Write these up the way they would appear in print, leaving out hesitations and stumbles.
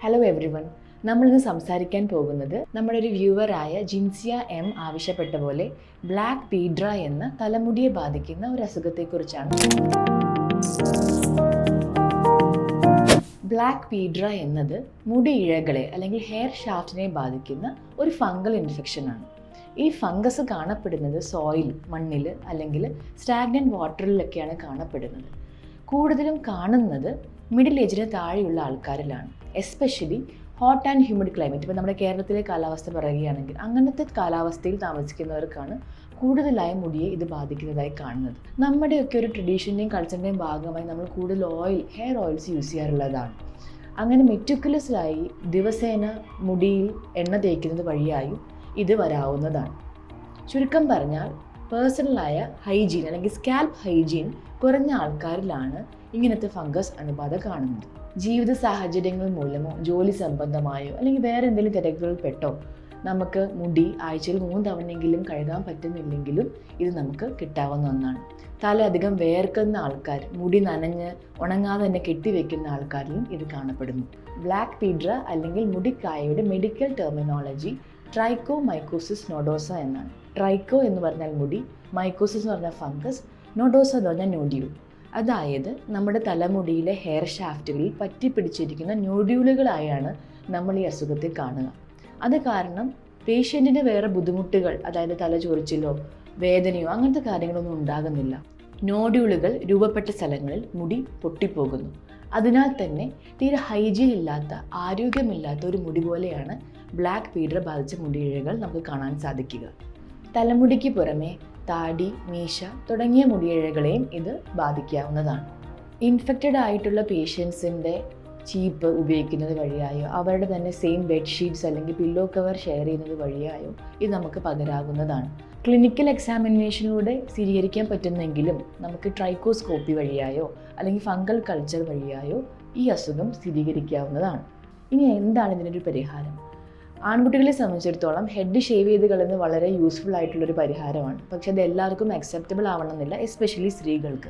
Hello every one, നമ്മളിന്ന് സംസാരിക്കാൻ പോകുന്നത് നമ്മുടെ ഒരു വ്യൂവറായ ജിൻസിയ എം ആവശ്യപ്പെട്ട പോലെ ബ്ലാക്ക് പീഡ്ര എന്ന തലമുടിയെ ബാധിക്കുന്ന ഒരു അസുഖത്തെക്കുറിച്ചാണ്. ബ്ലാക്ക് പീഡ്ര എന്നത് മുടി ഇഴകളെ അല്ലെങ്കിൽ ഹെയർ ഷാഫ്റ്റിനെ ബാധിക്കുന്ന ഒരു ഫംഗൽ ഇൻഫെക്ഷനാണ്. ഈ ഫംഗസ് കാണപ്പെടുന്നത് സോയിൽ, മണ്ണിൽ അല്ലെങ്കിൽ സ്റ്റാഗ്നന്റ് വാട്ടറിലൊക്കെയാണ് കാണപ്പെടുന്നത്. കൂടുതലും കാണുന്നത് മിഡിൽ ഏജിന് താഴെയുള്ള ആൾക്കാരിലാണ്, especially hot and humid climate. ഇപ്പോൾ നമ്മുടെ കേരളത്തിലെ കാലാവസ്ഥ പറയുകയാണെങ്കിൽ അങ്ങനത്തെ കാലാവസ്ഥയിൽ താമസിക്കുന്നവർക്കാണ് കൂടുതലായി മുടിയെ ഇത് ബാധിക്കുന്നതായി കാണുന്നത്. നമ്മുടെയൊക്കെ ഒരു ട്രഡീഷൻ്റെയും കൾച്ചറിൻ്റെയും ഭാഗമായി നമ്മൾ കൂടുതൽ ഹെയർ ഓയിൽസ് യൂസ് ചെയ്യാറുള്ളതാണ്. അങ്ങനെ മെറ്റിക്കുലസ്ലായി ദിവസേന മുടിയിൽ എണ്ണ തേക്കുന്നത് വഴിയായും ഇത് വരാവുന്നതാണ്. ചുരുക്കം പറഞ്ഞാൽ പേഴ്സണലായ ഹൈജീൻ അല്ലെങ്കിൽ സ്കാൽപ്പ് ഹൈജീൻ കുറഞ്ഞ ആൾക്കാരിലാണ് ഇങ്ങനത്തെ ഫംഗസ് അണുബാധ കാണുന്നത്. ജീവിത സാഹചര്യങ്ങൾ മൂലമോ ജോലി സംബന്ധമായോ അല്ലെങ്കിൽ വേറെ എന്തെങ്കിലും തിരക്കുകളിൽ പെട്ടോ നമുക്ക് മുടി ആഴ്ചയിൽ 3 തവണയെങ്കിലും കഴുകാൻ പറ്റുന്നില്ലെങ്കിലും ഇത് നമുക്ക് കിട്ടാവുന്ന ഒന്നാണ്. തല അധികം വേർക്കുന്ന ആൾക്കാർ, മുടി നനഞ്ഞ് ഉണങ്ങാതെ തന്നെ കെട്ടിവെക്കുന്ന ആൾക്കാരിലും ഇത് കാണപ്പെടുന്നു. ബ്ലാക്ക് പീഡ്ര അല്ലെങ്കിൽ മുടിക്കായയുടെ മെഡിക്കൽ ടെർമിനോളജി ട്രൈക്കോമൈക്കോസിസ് നോഡോസ എന്നാണ്. ട്രൈക്കോ എന്ന് പറഞ്ഞാൽ മുടി, മൈക്കോസിസ് എന്ന് പറഞ്ഞാൽ ഫംഗസ്, നോഡോസ എന്ന് പറഞ്ഞാൽ നോഡ്യൂൾ. അതായത് നമ്മുടെ തലമുടിയിലെ ഹെയർ ഷാഫ്റ്റുകളിൽ പറ്റിപ്പിടിച്ചിരിക്കുന്ന നോഡ്യൂളുകളായാണ് നമ്മൾ ഈ അസുഖത്തെ കാണുക. അത് കാരണം പേഷ്യൻറ്റിന് വേറെ ബുദ്ധിമുട്ടുകൾ, അതായത് തലചൊറിച്ചിലോ വേദനയോ അങ്ങനത്തെ കാര്യങ്ങളൊന്നും ഉണ്ടാകുന്നില്ല. നോഡ്യൂളുകൾ രൂപപ്പെട്ട സ്ഥലങ്ങളിൽ മുടി പൊട്ടിപ്പോകുന്നു. അതിനാൽ തന്നെ തീരെ ഹൈജീൻ ഇല്ലാത്ത, ആരോഗ്യമില്ലാത്ത ഒരു മുടി പോലെയാണ് ബ്ലാക്ക് പീഡ്ര ബാധിച്ച മുടിയിഴകൾ നമുക്ക് കാണാൻ സാധിക്കുക. തലമുടിക്ക് പുറമെ താടി, മീശ തുടങ്ങിയ മുടിയിഴകളെയും ഇത് ബാധിക്കാവുന്നതാണ്. ഇൻഫെക്റ്റഡ് ആയിട്ടുള്ള പേഷ്യൻസിൻ്റെ ചീപ്പ് ഉപയോഗിക്കുന്നത് വഴിയായോ അവരുടെ തന്നെ സെയിം ബെഡ്ഷീറ്റ്സ് അല്ലെങ്കിൽ പില്ലോ കവർ ഷെയർ ചെയ്യുന്നത് വഴിയായോ ഇത് നമുക്ക് പകരാവുന്നതാണ്. ക്ലിനിക്കൽ എക്സാമിനേഷനിലൂടെ സ്ഥിരീകരിക്കാൻ പറ്റുന്നെങ്കിലും നമുക്ക് ട്രൈക്കോസ്കോപ്പി വഴിയായോ അല്ലെങ്കിൽ ഫംഗൽ കൾച്ചർ വഴിയായോ ഈ അസുഖം സ്ഥിരീകരിക്കാവുന്നതാണ്. ഇനി എന്താണ് ഇതിനൊരു പരിഹാരം? ആൺകുട്ടികളെ സംബന്ധിച്ചിടത്തോളം ഹെഡ് ഷേവ് ചെയ്ത് കളയുന്നത് വളരെ യൂസ്ഫുൾ ആയിട്ടുള്ളൊരു പരിഹാരമാണ്. പക്ഷെ അത് എല്ലാവർക്കും അക്സെപ്റ്റബിൾ ആവണമെന്നില്ല, എസ്പെഷ്യലി സ്ത്രീകൾക്ക്.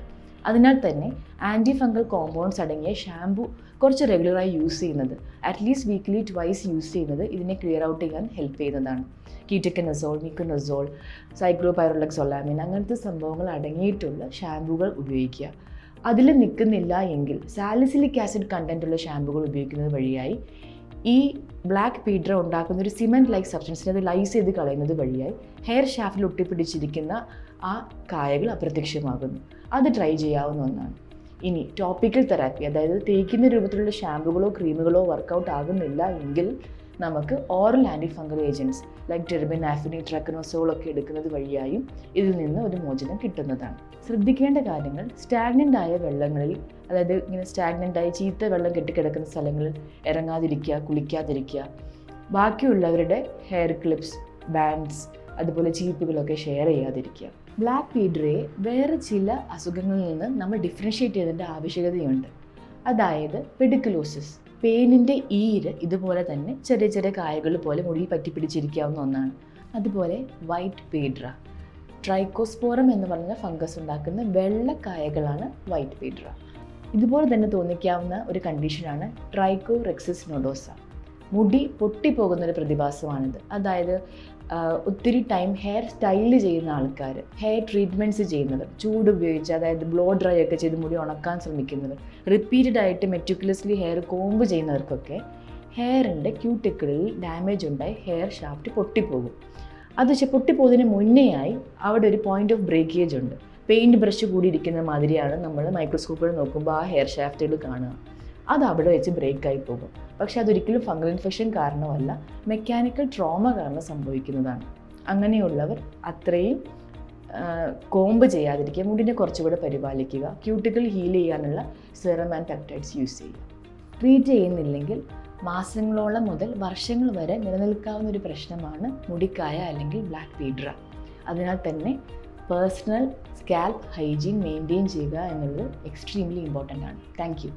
അതിനാൽ തന്നെ ആൻറ്റി ഫംഗൽ കോമ്പൗണ്ട്സ് അടങ്ങിയ ഷാംപൂ കുറച്ച് റെഗുലറായി യൂസ് ചെയ്യുന്നത്, അറ്റ്ലീസ്റ്റ് വീക്ക്ലി ട്വൈസ് യൂസ് ചെയ്യുന്നത് ഇതിനെ ക്ലിയർ ഔട്ട് ചെയ്യാൻ ഹെൽപ്പ് ചെയ്യുന്നതാണ്. കീറ്റക്കനസോൾ, മിക്കനസോൾ, സൈക്ലോപൈറോലക്സോലാമിൻ അങ്ങനത്തെ സംഭവങ്ങൾ അടങ്ങിയിട്ടുള്ള ഷാംപൂകൾ ഉപയോഗിക്കുക. അതിൽ നിൽക്കുന്നില്ല എങ്കിൽ സാലിസിലിക് ആസിഡ് കണ്ടൻറ്റുള്ള ഷാംപൂകൾ ഉപയോഗിക്കുന്നത് വഴിയായി ഈ ബ്ലാക്ക് പീഡ്ര ഉണ്ടാക്കുന്ന ഒരു സിമെൻറ്റ് ലൈക്ക് സബ്സ്റ്റൻസിനെ അത് ലൈസ് ചെയ്ത് കളയുന്നത് വഴിയായി ഹെയർ ഷാഫ്റ്റിൽ ഒട്ടിപ്പിടിച്ചിരിക്കുന്ന ആ കായകൾ അപ്രത്യക്ഷമാകുന്നു. അത് ട്രൈ ചെയ്യാവുന്ന ഒന്നാണ്. ഇനി ടോപ്പിക്കൽ തെറാപ്പി, അതായത് തേക്കുന്ന രൂപത്തിലുള്ള ഷാമ്പുകളോ ക്രീമുകളോ വർക്കൗട്ട് ആകുന്നില്ല എങ്കിൽ നമുക്ക് oral anti fungal agents like ടെർബെനാഫിനി, ട്രക്കനോസോൾ ഒക്കെ എടുക്കുന്നത് വഴിയായും ഇതിൽ നിന്ന് ഒരു മോചനം കിട്ടുന്നതാണ്. ശ്രദ്ധിക്കേണ്ട കാര്യങ്ങൾ: സ്റ്റാഗ്നൻ്റ് ആയ വെള്ളങ്ങളിൽ, അതായത് ഇങ്ങനെ സ്റ്റാഗ്നൻ്റ് ആയി ചീത്ത വെള്ളം കെട്ടിക്കിടക്കുന്ന സ്ഥലങ്ങളിൽ ഇറങ്ങാതിരിക്കുക, കുളിക്കാതിരിക്കുക. ബാക്കിയുള്ളവരുടെ ഹെയർ ക്ലിപ്സ്, ബാൻഡ്സ്, അതുപോലെ ചീപ്പുകളൊക്കെ ഷെയർ ചെയ്യാതിരിക്കുക. ബ്ലാക്ക് പീഡ്രയെ വേറെ ചില അസുഖങ്ങളിൽ നിന്ന് നമ്മൾ ഡിഫറൻഷ്യേറ്റ് ചെയ്തതിൻ്റെ ആവശ്യകതയുണ്ട്. അതായത് പെഡിക്കുലോസിസ്, പേനിൻ്റെ ഈര് ഇതുപോലെ തന്നെ ചെറിയ ചെറിയ കായകൾ പോലെ മുടിയിൽ പറ്റിപ്പിടിച്ചിരിക്കാവുന്ന ഒന്നാണ്. അതുപോലെ വൈറ്റ് പീഡ്ര, ട്രൈക്കോസ്പോറം എന്ന് പറഞ്ഞ ഫംഗസ് ഉണ്ടാക്കുന്ന വെള്ളക്കായകളാണ് വൈറ്റ് പീഡ്ര. ഇതുപോലെ തന്നെ തോന്നിക്കാവുന്ന ഒരു കണ്ടീഷനാണ് ട്രൈക്കോറെക്സിസ് നോഡോസ. മുടി പൊട്ടിപ്പോകുന്നൊരു പ്രതിഭാസമാണിത്. അതായത് ഒത്തിരി ടൈം ഹെയർ സ്റ്റൈല് ചെയ്യുന്ന ആൾക്കാർ, ഹെയർ ട്രീറ്റ്മെൻറ്റ്സ് ചെയ്യുന്നവർ, ചൂട് ഉപയോഗിച്ച് അതായത് ബ്ലോ ഡ്രൈ ഒക്കെ ചെയ്ത് മുടി ഉണക്കാൻ ശ്രമിക്കുന്നവർ, റിപ്പീറ്റഡ് ആയിട്ട് മെറ്റിക്കുലസ്ലി ഹെയർ കോമ്പ് ചെയ്യുന്നവർക്കൊക്കെ ഹെയറിൻ്റെ ക്യൂട്ടിക്കിളിൽ ഡാമേജ് ഉണ്ടായി ഹെയർ ഷാഫ്റ്റ് പൊട്ടിപ്പോകും. അത് പൊട്ടിപ്പോകുന്നതിന് മുന്നേയായി അവിടെ ഒരു പോയിന്റ് ഓഫ് ബ്രേക്കേജ് ഉണ്ട്. പെയിൻറ്റ് ബ്രഷ് കൂടി ഇരിക്കുന്ന മാതിരിയാണ് നമ്മൾ മൈക്രോസ്കോപ്പിൽ നോക്കുമ്പോൾ ആ ഹെയർ ഷാഫ്റ്റുകൾ കാണുക. അത് അവിടെ വെച്ച് ബ്രേക്കായി പോകും. പക്ഷെ അതൊരിക്കലും ഫംഗൽ ഇൻഫെക്ഷൻ കാരണമല്ല, മെക്കാനിക്കൽ ട്രോമ കാരണം സംഭവിക്കുന്നതാണ്. അങ്ങനെയുള്ളവർ അത്രയും കോമ്പ് ചെയ്യാതിരിക്കുക, മുടിനെ കുറച്ചുകൂടെ പരിപാലിക്കുക, ക്യൂട്ടിക്കൽ ഹീൽ ചെയ്യാനുള്ള സെറം ആൻഡ് പെപ്റ്റൈഡ്സ് യൂസ് ചെയ്യുക. ട്രീറ്റ് ചെയ്യുന്നില്ലെങ്കിൽ മാസങ്ങളോളം മുതൽ വർഷങ്ങൾ വരെ നിലനിൽക്കാവുന്ന ഒരു പ്രശ്നമാണ് മുടിക്കായ അല്ലെങ്കിൽ ബ്ലാക്ക് പീഡ്ര. അതിനാൽ തന്നെ പേഴ്സണൽ സ്കാൽപ്പ് ഹൈജീൻ മെയിൻറ്റെയിൻ ചെയ്യുക എന്നുള്ളത് എക്സ്ട്രീംലി ഇമ്പോർട്ടൻ്റ് ആണ്. Thank you.